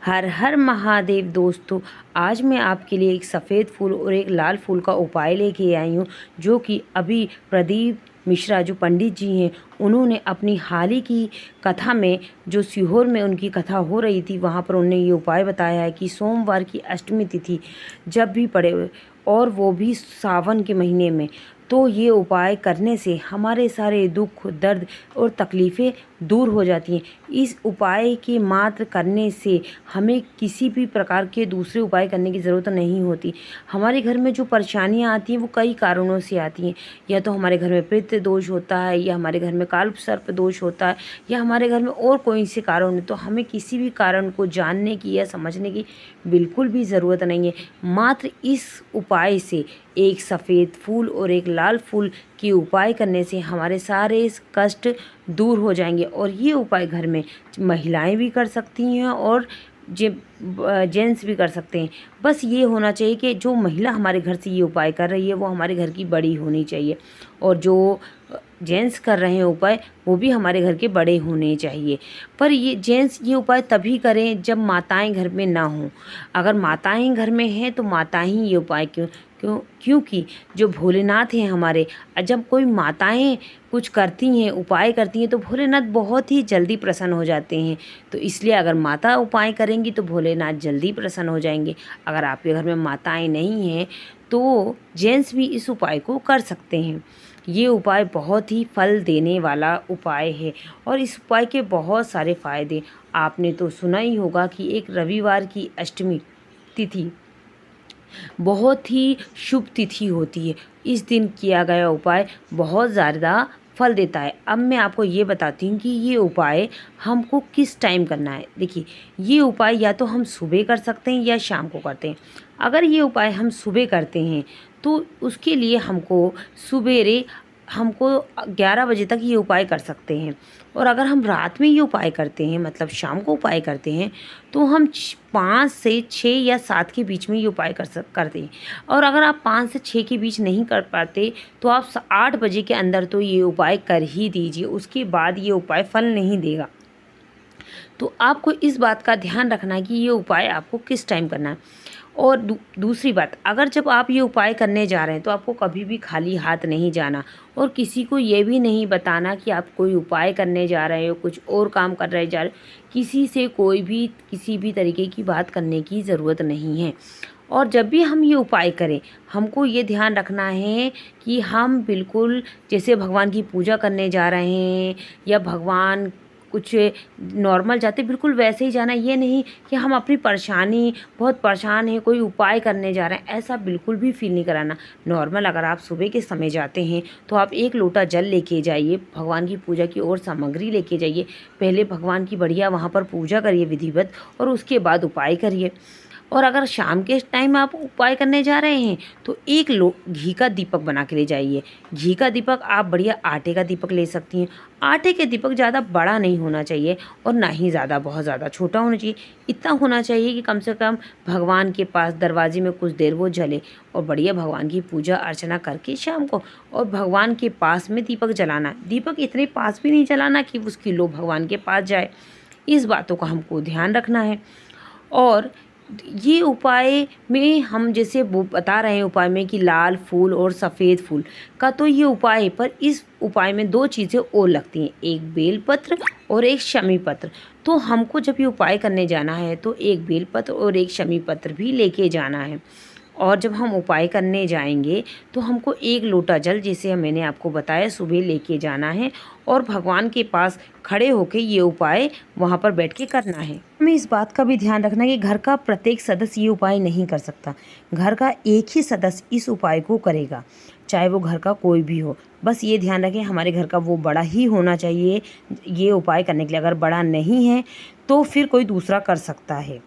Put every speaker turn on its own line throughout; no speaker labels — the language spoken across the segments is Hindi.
हर हर महादेव दोस्तों, आज मैं आपके लिए एक सफ़ेद फूल और एक लाल फूल का उपाय लेके आई हूँ, जो कि अभी प्रदीप मिश्रा जो पंडित जी हैं उन्होंने अपनी हाल ही की कथा में, जो सीहोर में उनकी कथा हो रही थी, वहाँ पर उन्होंने ये उपाय बताया है कि सोमवार की अष्टमी तिथि जब भी पड़े और वो भी सावन के महीने में, तो ये उपाय करने से हमारे सारे दुख दर्द और तकलीफ़ें दूर हो जाती हैं। इस उपाय के मात्र करने से हमें किसी भी प्रकार के दूसरे उपाय करने की ज़रूरत नहीं होती। हमारे घर में जो परेशानियाँ आती हैं वो कई कारणों से आती हैं। या तो हमारे घर में पितृ दोष होता है, या हमारे घर में काल सर्प दोष होता है, या हमारे घर में और कोई से कारण है। तो हमें किसी भी कारण को जानने की या समझने की बिल्कुल भी ज़रूरत नहीं है। मात्र इस उपाय से, एक सफ़ेद फूल और एक लाल फूल के उपाय करने से हमारे सारे कष्ट दूर हो जाएंगे। और ये उपाय घर में महिलाएं भी कर सकती हैं और जेंट्स भी कर सकते हैं। बस ये होना चाहिए कि जो महिला हमारे घर से ये उपाय कर रही है वो हमारे घर की बड़ी होनी चाहिए, और जो जेंट्स कर रहे हैं उपाय वो भी हमारे घर के बड़े होने चाहिए। पर ये जेंट्स ये उपाय तभी करें जब माताएं घर में ना हों। अगर माताएं घर में हैं तो माता ही ये उपाय क्योंकि जो भोलेनाथ हैं हमारे, जब कोई माताएं कुछ करती हैं, उपाय करती हैं, तो भोलेनाथ बहुत ही जल्दी प्रसन्न हो जाते हैं। तो इसलिए अगर माता उपाय करेंगी तो भोलेनाथ जल्दी प्रसन्न हो जाएंगे। अगर आपके घर में माताएं नहीं हैं तो जेंट्स भी इस उपाय को कर सकते हैं। ये उपाय बहुत ही फल देने वाला उपाय है और इस उपाय के बहुत सारे फ़ायदे। आपने तो सुना ही होगा कि एक रविवार की अष्टमी तिथि बहुत ही शुभ तिथि होती है। इस दिन किया गया उपाय बहुत ज़्यादा फल देता है। अब मैं आपको ये बताती हूँ कि ये उपाय हमको किस टाइम करना है। देखिए, ये उपाय या तो हम सुबह कर सकते हैं या शाम को करते हैं। अगर ये उपाय हम सुबह करते हैं तो उसके लिए सुबेरे हमको 11 बजे तक ये उपाय कर सकते हैं। और अगर हम रात में ये उपाय करते हैं, मतलब शाम को उपाय करते हैं, तो हम 5 से 6 या 7 के बीच में ये उपाय करते हैं। और अगर आप 5 से 6 के बीच नहीं कर पाते तो आप 8 बजे के अंदर तो ये उपाय कर ही दीजिए। उसके बाद ये उपाय फल नहीं देगा। तो आपको इस बात का ध्यान रखना है कि ये उपाय आपको किस टाइम करना है। और दूसरी बात, अगर जब आप ये उपाय करने जा रहे हैं तो आपको कभी भी खाली हाथ नहीं जाना, और किसी को ये भी नहीं बताना कि आप कोई उपाय करने जा रहे हो, कुछ और काम कर रहे जा रहे हो। किसी से कोई भी किसी भी तरीके की बात करने की ज़रूरत नहीं है। और जब भी हम ये उपाय करें, हमको ये ध्यान रखना है कि हम बिल्कुल जैसे भगवान की पूजा करने जा रहे हैं या भगवान कुछ नॉर्मल जाते, बिल्कुल वैसे ही जाना। ये नहीं कि हम अपनी परेशानी, बहुत परेशान हैं, कोई उपाय करने जा रहे हैं, ऐसा बिल्कुल भी फील नहीं कराना। नॉर्मल अगर आप सुबह के समय जाते हैं तो आप 1 लोटा जल लेके जाइए, भगवान की पूजा की और सामग्री लेके जाइए। पहले भगवान की बढ़िया वहाँ पर पूजा करिए विधिवत, और उसके बाद उपाय करिए। और अगर शाम के टाइम आप उपाय करने जा रहे हैं तो 1 घी का दीपक बना के ले जाइए। घी का दीपक आप बढ़िया आटे का दीपक ले सकती हैं। आटे के दीपक ज़्यादा बड़ा नहीं होना चाहिए और ना ही बहुत ज़्यादा छोटा होना चाहिए। इतना होना चाहिए कि कम से कम भगवान के पास दरवाजे में कुछ देर वो जले, और बढ़िया भगवान की पूजा अर्चना करके शाम को, और भगवान के पास में दीपक जलाना। दीपक इतने पास भी नहीं जलाना कि उसकी लो भगवान के पास जाए। इस बातों का हमको ध्यान रखना है। और ये उपाय में हम जैसे वो बता रहे हैं उपाय में कि लाल फूल और सफ़ेद फूल का, तो ये उपाय है, पर इस उपाय में 2 चीज़ें और लगती हैं, एक बेलपत्र और एक शमी पत्र। तो हमको जब ये उपाय करने जाना है तो एक बेलपत्र और एक शमी पत्र भी लेके जाना है। और जब हम उपाय करने जाएंगे तो हमको 1 लोटा जल, जैसे मैंने आपको बताया, सुबह लेके जाना है और भगवान के पास खड़े होके ये उपाय वहाँ पर बैठ के करना है। हमें इस बात का भी ध्यान रखना है कि घर का प्रत्येक सदस्य ये उपाय नहीं कर सकता। घर का एक ही सदस्य इस उपाय को करेगा, चाहे वो घर का कोई भी हो। बस ये ध्यान रखें हमारे घर का वो बड़ा ही होना चाहिए ये उपाय करने के लिए। अगर बड़ा नहीं है तो फिर कोई दूसरा कर सकता है।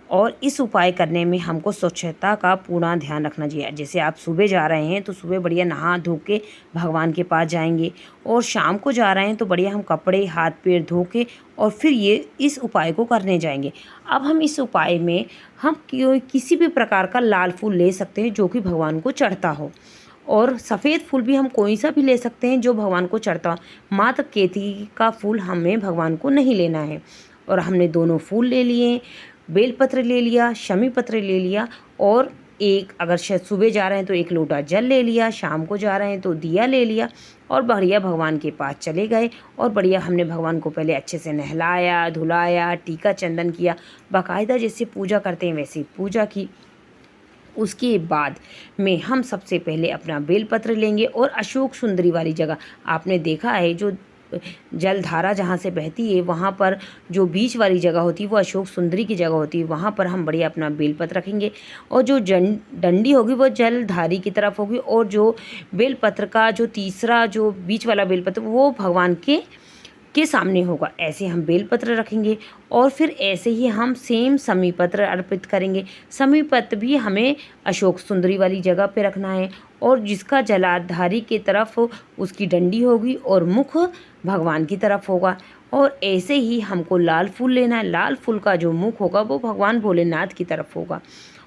और इस उपाय करने में हमको स्वच्छता का पूरा ध्यान रखना चाहिए। जैसे आप सुबह जा रहे हैं तो सुबह बढ़िया नहा धो के भगवान के पास जाएंगे, और शाम को जा रहे हैं तो बढ़िया हम कपड़े हाथ पैर धो के और फिर ये इस उपाय को करने जाएंगे। अब हम इस उपाय में हम किसी भी प्रकार का लाल फूल ले सकते हैं जो कि भगवान को चढ़ता हो, और सफ़ेद फूल भी हम कोई सा भी ले सकते हैं जो भगवान को चढ़ता हो। मात्र केतकी का फूल हमें भगवान को नहीं लेना है। और हमने दोनों फूल ले लिए, बेलपत्र ले लिया, शमी पत्र ले लिया और एक अगर सुबह जा रहे हैं तो 1 लोटा जल ले लिया, शाम को जा रहे हैं तो दिया ले लिया और बढ़िया भगवान के पास चले गए और बढ़िया हमने भगवान को पहले अच्छे से नहलाया, धुलाया, टीका चंदन किया, बाकायदा जैसे पूजा करते हैं वैसे पूजा की। उसके बाद में हम सबसे पहले अपना बेलपत्र लेंगे और अशोक सुंदरी वाली जगह, आपने देखा है जो जलधारा जहाँ से बहती है वहाँ पर जो बीच वाली जगह होती है वो अशोक सुंदरी की जगह होती है, वहाँ पर हम बढ़िया अपना बेलपत्र रखेंगे और जो डंडी होगी वो जलधारी की तरफ होगी और जो बेलपत्र का जो तीसरा जो बीच वाला बेलपत्र वो भगवान के सामने होगा। ऐसे हम बेलपत्र रखेंगे और फिर ऐसे ही हम सेम समी पत्र अर्पित करेंगे। समी पत्र भी हमें अशोक सुंदरी वाली जगह पे रखना है और जिसका जलाधारी की तरफ उसकी डंडी होगी और मुख भगवान की तरफ होगा। और ऐसे ही हमको लाल फूल लेना है, लाल फूल का जो मुख होगा वो भगवान भोलेनाथ की तरफ होगा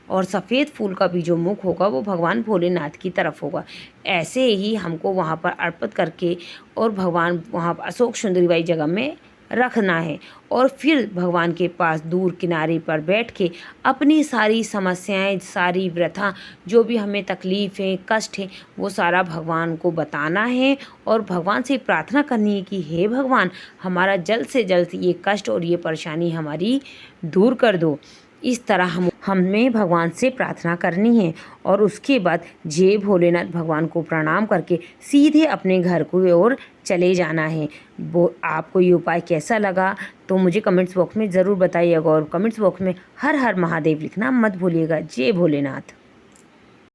और सफ़ेद फूल का भी जो मुख होगा वो भगवान भोलेनाथ की तरफ होगा। ऐसे ही हमको वहाँ पर अर्पित करके और भगवान वहाँ अशोक सुंदरी वाली जगह में रखना है और फिर भगवान के पास दूर किनारे पर बैठ के अपनी सारी समस्याएं, सारी व्यथा, जो भी हमें तकलीफ़ें, कष्ट है वो सारा भगवान को बताना है और भगवान से प्रार्थना करनी है कि हे भगवान हमारा जल्द से जल्द ये कष्ट और ये परेशानी हमारी दूर कर दो। इस तरह हमें भगवान से प्रार्थना करनी है और उसके बाद जय भोलेनाथ भगवान को प्रणाम करके सीधे अपने घर को ओर चले जाना है। वो आपको ये उपाय कैसा लगा तो मुझे कमेंट्स बॉक्स में ज़रूर बताइएगा और कमेंट्स बॉक्स में हर हर महादेव लिखना मत भूलिएगा। जय भोलेनाथ।